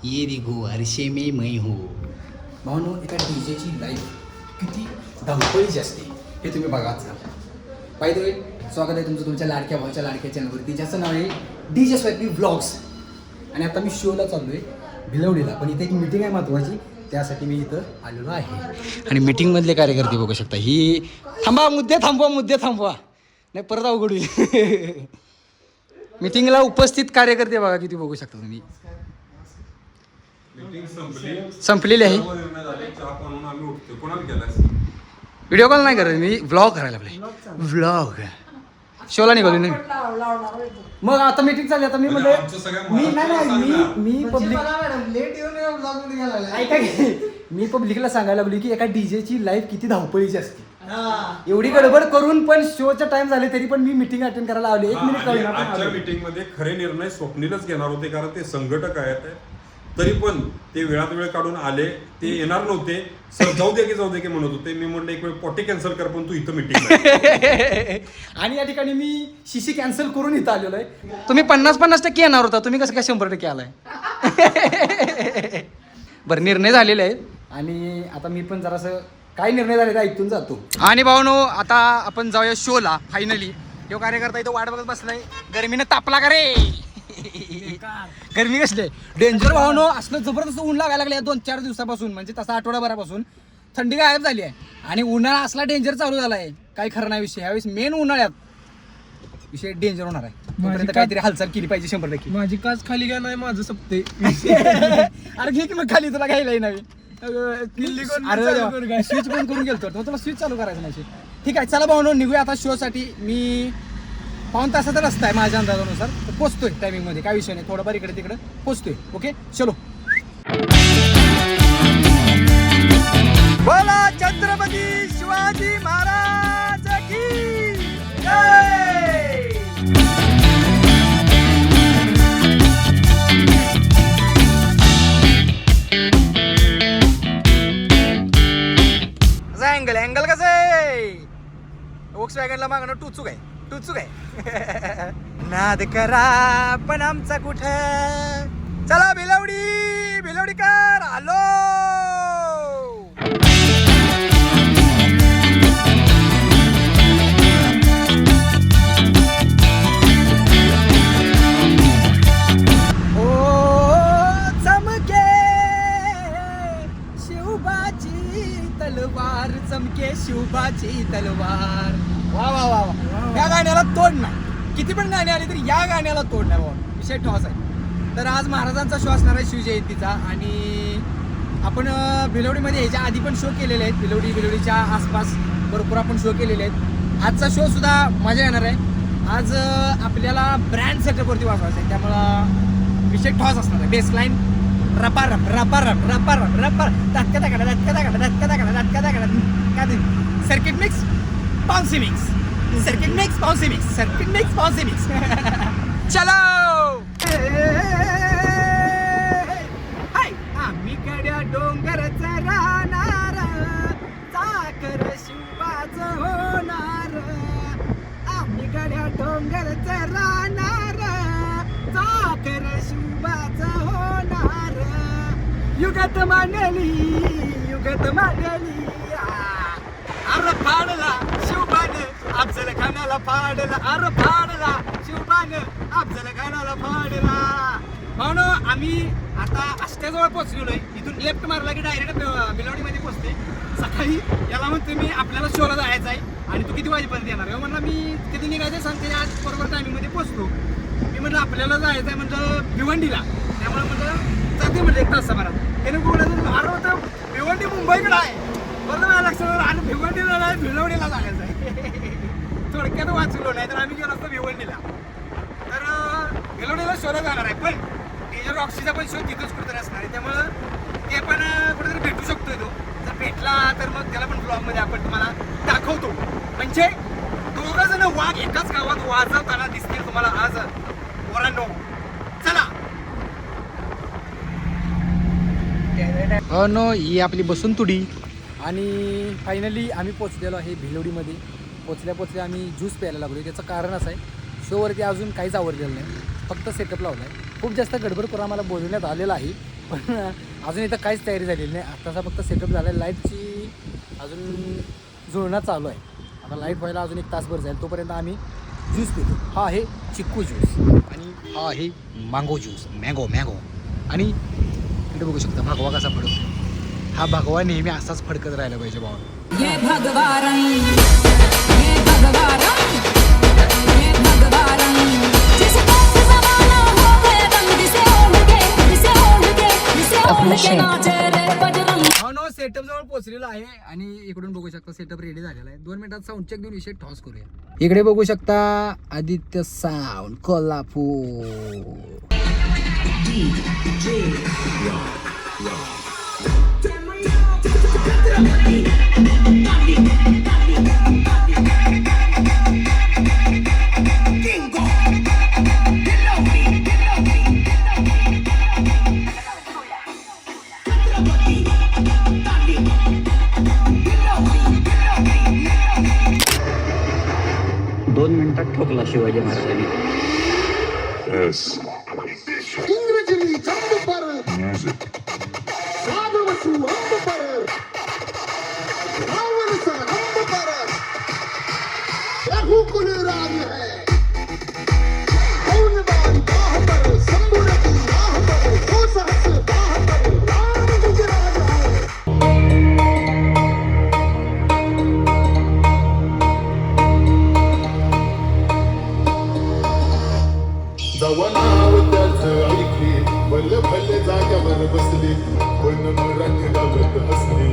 ये देखो हर्षे में मैं हूँ. भावनो एका डीजेची लाईफ किती धावपळीची असते हे तुम्ही बघाच. बाय द वे स्वागत आहे तुमचं तुमच्या लाडक्या भावाच्या लाडक्या चॅनलवरती ज्याचं नाव आहे DJ स्वॅपी व्लॉग्स. आणि आता मी शोला चाललो आहे भिलवडीला, पण इथे एक मीटिंग आहे महत्त्वाची, त्यासाठी मी इथं आलेलो आहे. आणि मीटिंगमधले कार्यकर्ते बघू शकता. ही मुद्दे थांबवा नाही परत अवघड होईल. मीटिंगला उपस्थित कार्यकर्ते बघा किती बघू शकता तुम्ही. संपलेली आहे. व्हिडिओ कॉल नाही करत मी, व्लॉग करायला लागले. व्लॉग शोला निघालो नाही. मग आता मीटिंग चालली. आता मी म्हणलं मी पब्लिक मी पब्लिकला सांगायला लागलो की एका डीजेची लाईफ किती धावपळीची असते. एवढी गडबड करून पण शोचा टाइम झाले तरी पण मी मीटिंग अटेंड करायला आले. 1 मिनिट आजच्या मीटिंग मध्ये खरे निर्णय स्वप्नीलच घेणार होते, कारण ते संघटक आहेत. तरी पण ते वेळात वेळ काढून आले. ते येणार नव्हते. सर जाऊ दे की म्हणत होते. मी म्हणलं एक वेळ पॉटी कॅन्सल कर, पण तू इथं मीटिंग आणि या ठिकाणी मी शिशी कॅन्सल करून इथं आलेलो आहे. तुम्ही 50% येणार होता, तुम्ही कसं काय 100% आलाय. बरं निर्णय झालेले आहेत आणि आता मी पण जरासं काय निर्णय झाले ऐकून जातो. आणि भावनो आता आपण जाऊया शोला. फायनली तो कार्यकर्ता इथं वाट बघत बसलाय. गरमीनं तापला का रे. गरमी कसली डेंजर भावनो. असलं जबरदस्त ऊन लागायला लागले 2-4 दिवसापासून, म्हणजे तसा आठवडाभरापासून थंडी गायब झाली आहे. आणि उन्हाळा असला डेंजर चालू झाला आहे काही खरं नाही विषय. ह्यावेळेस मेन उन्हाळ्यात विषय डेंजर होणार आहे. तोपर्यंत काहीतरी हालचाल केली पाहिजे 100%. माझी काच खाली का नाही माझं सपते. अरे घे की मग खाली, तुला घ्यायला नवीन स्विच बंद करून गेलतो. तुला स्विच चालू करायचं नाही. ठीक आहे चला भावनो निघूया आता शो साठी. मी 5 तासाचा रस्ता आहे माझ्या अंदाजानुसार, तर पोचतोय टायमिंग मध्ये, काय विषय नाही. थोडंफार इकडे तिकडे पोचतोय. ओके चलो. बोला छत्रपती शिवाजी महाराज की जय. अँगल कसं आहे. वॉक्स वॅगनला मागणं टुचूक आहे. नाद करा पण आमचा कुठं. चला भिलवडीकर आलो. शिवबाची तलवार. वा वा वा वा. या गाण्याला तोड नाही. किती पण गाणी आली तरी या गाण्याला तोड नाही बाबा. विषय ठोस आहे. तर आज महाराजांचा शो असणार आहे शिवजयंतीचा. आणि आपण भिलवडीमध्ये ह्याच्या आधी पण शो केलेले आहेत. भिलवडीच्या आसपास भरपूर आपण शो केलेले आहेत. आजचा शो सुद्धा मजा येणार आहे. आज आपल्याला ब्रँड सेटअपवरती वाजवायचं आहे, त्यामुळं विषय ठॉस असणार आहे. बेसलाईन रपार सर्किट मिक्स बाउन्सी मिक्स. चलो आम्ही गड्या डोंगरचा राहणार, चाकर शिवाचं होणार. आम्ही गड्या डोंगरचा राहणार, चाकर शिवाचं होणार. युगत मांडली अरे फाडला शिवबानं अफजल खानाला फाडला. अरे फाडला शिवबानं अफजल खानाला फाडला. म्हणून आम्ही आता आष्ट्याजवळ पोहोचलेलो आहे. इथून लेफ्ट मारला की डायरेक्ट भिलवडीमध्ये पोहोचते. सकाळी याला म्हणतो मी आपल्याला शोला जायचं आहे आणि तू किती वाजेपर्यंत येणार आहे. म्हणलं मी किती निघायचं सांगते. आज बरोबर टायमिंगमध्ये पोहोचतो. मी म्हटलं आपल्याला जायचं आहे म्हटलं भिवंडीला. त्यामुळे म्हटलं जाते म्हटलं 1 तासाभरात. त्याने बोलायचं मारं होतं भिवंडी मुंबईकडे आहे. बरं मला लक्षात आणि भिवंडीला नाही भिलवडीला जायचं आहे. थोडक्यात वाचलो, नाही तर आम्ही गेलो असतो भिवंडीला. तर भिलवडीला शोला जाणार आहे. पण डीजे रॉक्सीचा पण शो तिथंच कुठेतरी असणार आहे. त्यामुळं ते पण कुठेतरी भेटू शकतोय तो. जर भेटला तर मग त्याला पण ब्लॉगमध्ये आपण तुम्हाला दाखवतो. म्हणजे 2 जण वाघ एकाच गावात वाजवताना दिसतील तुम्हाला आज पोरांनो. चला. नो ही आपली बसुंतुडी. आणि फायनली आम्ही पोचलेलो आहे भिलवडीमध्ये. पोचल्या आम्ही ज्यूस प्यायला लागलो. त्याचं कारण असं आहे, शोवरती अजून काहीच आवडलेलं नाही, फक्त सेटअप लावला आहे. खूप जास्त गडबड करून आम्हाला बोलवण्यात आलेलं आहे. पण अजून इथं काहीच तयारी झालेली नाही. आत्ताचा फक्त सेटअप झाला आहे. लाईटची अजून जुळणं चालू आहे. आता लाईट व्हायला अजून 1 तासभर जाईल. तोपर्यंत आम्ही ज्यूस पितो. हा आहे चिक्कू ज्यूस आणि हा आहे मँगो ज्यूस. मँगो आणि इथे बघू शकता भगवा कसा फडकतो. हा भगवा नेहमी असाच फडकत राहायला पाहिजे भावा. ये भगवान ये भगवान ये भगवान जिसका जमाना हो गया रंग जिसे ओढ़ के नाचे रे बजरंग. नो सेटअप जवळ पोहोचलेलो आहे आणि इकडून बघू शकता सेटअप रेडी झालेला आहे. 2 मिनिटात साऊंड चेक देऊन विषय टॉस करूया. इकडे बघू शकता आदित्य साऊंड कोल्हापूर. दोन मिनिटात ठोकला शिवाजी महाराजांनी. इंग्रजी जंब पर साधवसु अंब पर रावण सा अंब पर रघुकुल राज है कौनवान बाह पर संबुरती राह पर हो सहस बाह पर राम गुजराज है. जवनाव त्याचं ऐकली भले भले जाग्यावर बसली पण मराठी गावत हसली.